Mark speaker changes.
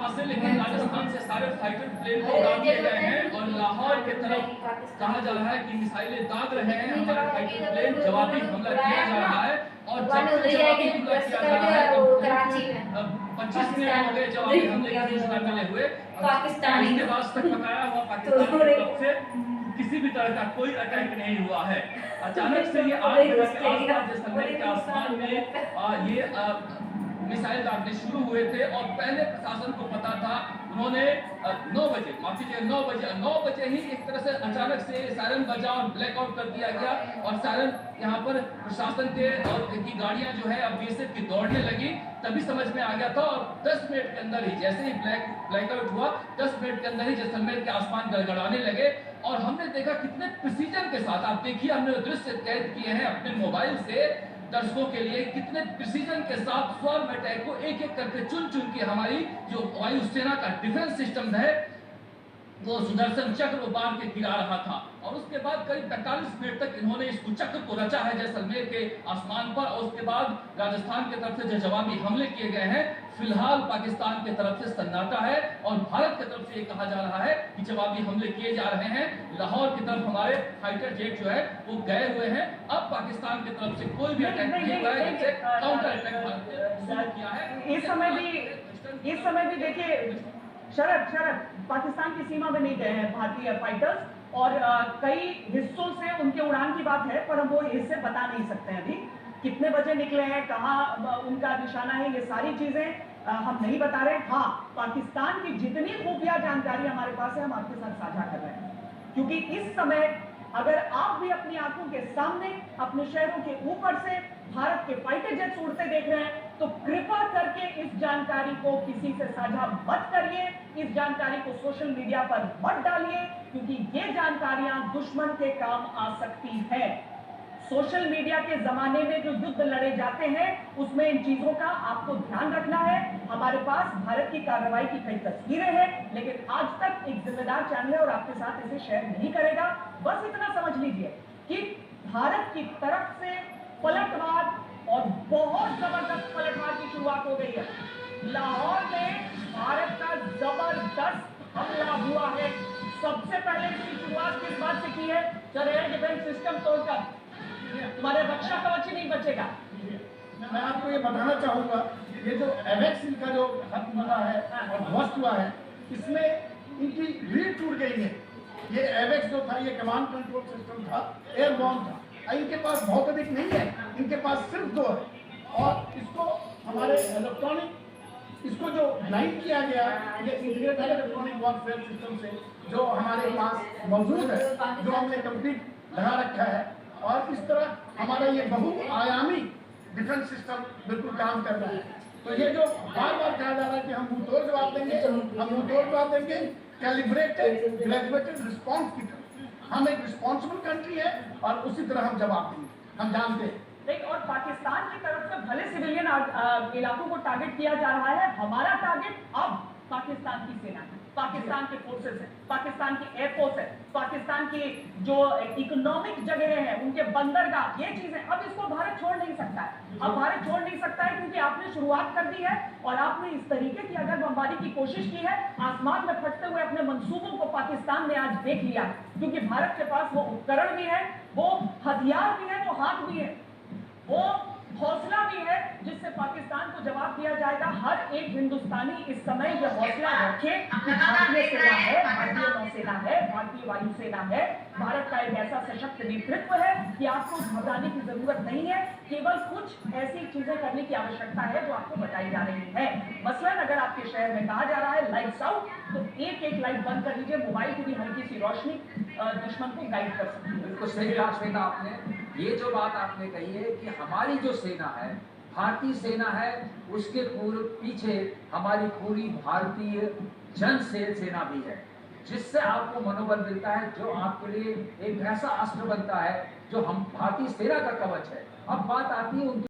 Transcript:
Speaker 1: वहाँ से, लेकिन राजस्थान से सारे फाइटर प्लेन को उड़ा दिए गए हैं और लाहौर की तरफ कहा जा रहा है कि मिसाइलें दाग रहे हैं हमारे फाइटर प्लेन, जवाबी हमला किया जा रहा है। और जब तक जवाबी हमला किया जा रहा है, अब 25 मिनट हो गए जवाबी हमले की सूचना मिले हुए, इसके बाद तक पकाया हुआ पाकिस्तान की तरफ से किसी भी तरह का कोई अटैक नहीं हुआ है। अचानक से ये 8 बजे के आसपास जैसलमेर के आसमान में ये मिसाइल दागने शुरू हुए थे और पहले प्रशासन को पता था। उन्होंने 9 बजे, माफ कीजिए 9 बजे ही एक तरह से अचानक से सायरन बजा और ब्लैकआउट कर दिया गया और सायरन यहाँ पर प्रशासन के और की गाड़ियां जो है अब बीएसएफ की दौड़ने लगी, तभी समझ में आ गया था। और 10 मिनट के अंदर ही जैसे ही ब्लैकआउट हुआ, 10 मिनट के अंदर ही जैसलमेर के आसमान गड़गड़ाने लगे और हमने देखा कितने प्रिसीजन के साथ, आप देखिए हमने दृश्य कैद किए हैं अपने मोबाइल से दर्शकों के लिए, कितने प्रिसीजन के साथ स्वार्म अटैक को एक एक करके चुन चुन के हमारी जो वायुसेना का डिफेंस सिस्टम है वो सुदर्शन चक्र बांध के गिरा रहा था। और उसके बाद करीब 45 मिनट तक इन्होंने इस चक्र को रचा है जैसलमेर के आसमान पर। और उसके बाद राजस्थान की तरफ से जो जवाबी हमले किए गए हैं, फिलहाल पाकिस्तान की तरफ से सन्नाटा है और भारत की तरफ से ये कहा जा रहा है कि जवाबी हमले किए जा रहे हैं। लाहौर की तरफ हमारे फाइटर जेट जो है वो गए हुए हैं। अब पाकिस्तान की तरफ से कोई भी अटैक नहीं हुआ है, जिससे काउंटर अटैक भारत ने शुरू किया है।
Speaker 2: इस समय भी देखिए शरद पाकिस्तान की सीमा में नहीं गए हैं भारतीय फाइटर्स और कई हिस्सों से उनके उड़ान की बात है, पर हम वो हिस्से बता नहीं सकते हैं अभी कितने बजे निकले हैं, कहाँ उनका निशाना है, ये सारी चीजें हम नहीं बता रहे। हाँ, पाकिस्तान की जितनी खुफिया जानकारी हमारे पास है हम आपके साथ साझा कर रहे हैं, क्योंकि इस समय अगर आप भी अपनी आंखों के सामने अपने शहरों के ऊपर से भारत के फाइटर जेट्स उड़ते देख रहे हैं, तो कृपा करके इस जानकारी को किसी से साझा मत करिए, इस जानकारी को सोशल मीडिया पर मत डालिए, क्योंकि ये जानकारियां दुश्मन के काम आ सकती है। सोशल मीडिया के जमाने में जो युद्ध लड़े जाते हैं उसमें इन चीजों का आपको ध्यान रखना है। हमारे पास भारत की कार्रवाई की कई तस्वीरें हैं, लेकिन आज तक एक जिम्मेदार चैनल है और आपके साथ इसे शेयर नहीं करेगा। बस इतना समझ लीजिए कि भारत की तरफ से पलटवार और बहुत जबरदस्त पलटवार की शुरुआत हो गई है। लाहौर में भारत का जबरदस्त हमला हुआ है। सबसे पहले इसकी शुरुआत किस बात से की है? सर, एयर डिफेंस सिस्टम तोड़कर तुम्हारे रक्षा कवच ही नहीं बचेगा।
Speaker 3: मैं आपको ये बताना चाहूंगा, ये जो एवेक्स इनका जो खत्म हुआ है और ध्वस्त हुआ है, इसमें इनकी रीढ़ टूट गई है। ये एवेक्स जो था ये कमांड कंट्रोल सिस्टम था, एयरबॉर्न था। इनके पास बहुत अधिक नहीं है, इनके पास सिर्फ 2 है और इसको हमारे इलेक्ट्रॉनिक इसको जो लाइन किया गया ये इंटीग्रेटेड इलेक्ट्रॉनिक वॉरफेयर सिस्टम से जो हमारे पास मौजूद है, जो हमने कंप्लीट लगा रखा है, और इस तरह हमारा ये बहुआयामी डिफेंस सिस्टम बिल्कुल काम कर रहा है। तो ये जो बार बार कहा जा रहा है कि हम मुंहतोड़ जवाब देंगे, हम मुंहतोड़ जवाब देंगे, कैलिब्रेटेड ग्रेजुएटेड रिस्पॉन्स की तरह हम एक रिस्पॉन्सिबल कंट्री है और उसी तरह हम जवाब देंगे, हम जानते हैं।
Speaker 2: देखिए, और पाकिस्तान की तरफ से भले सिविलियन इलाकों को टारगेट किया जा रहा है, हमारा टारगेट अब पाकिस्तान की सेना है, पाकिस्तान के फोर्सेस है, पाकिस्तान की एयरफोर्स है, पाकिस्तान की जो इकोनॉमिक जगह हैं, उनके बंदरगाह, ये चीजें अब इसको भारत छोड़ नहीं सकता है। अब भारत छोड़ नहीं सकता है क्योंकि आपने शुरुआत कर दी है और आपने इस तरीके की अगर बमबारी की कोशिश की है, आसमान में फटते हुए अपने मंसूबों को पाकिस्तान ने आज देख लिया, क्योंकि भारत के पास वो उपकरण भी है, वो हथियार भी है, वो हाथ भी है, वो हौसला भी है जिससे पाकिस्तान को जवाब दिया जाएगा। हर एक हिंदुस्तानी इस समय यह हौसला रखे कि भारतीय सेना है, भारतीय नौसेना है, भारतीय वायुसेना है, भारत का एक ऐसा सशक्त नेतृत्व है कि आपको घबराने की जरूरत नहीं है। केवल कुछ ऐसी चीजें करने की आवश्यकता है जो आपको बताई जा रही है। मसलन अगर आपके शहर में कहा जा रहा है लाइट्स आउट, तो एक लाइट बंद कर लीजिए, मोबाइल की भी हल्की सी रोशनी दुश्मन को गाइड कर सकती है।
Speaker 4: बिल्कुल सही कहा श्वेता आपने। ये जो बात आपने कही है कि हमारी जो सेना है, भारतीय सेना है, उसके पूरे पीछे हमारी पूरी भारतीय जन सेना भी है, जिससे आपको मनोबल मिलता है, जो आपके लिए एक ऐसा अस्त्र बनता है जो हम भारतीय सेना का कवच है। अब बात आती है उनकी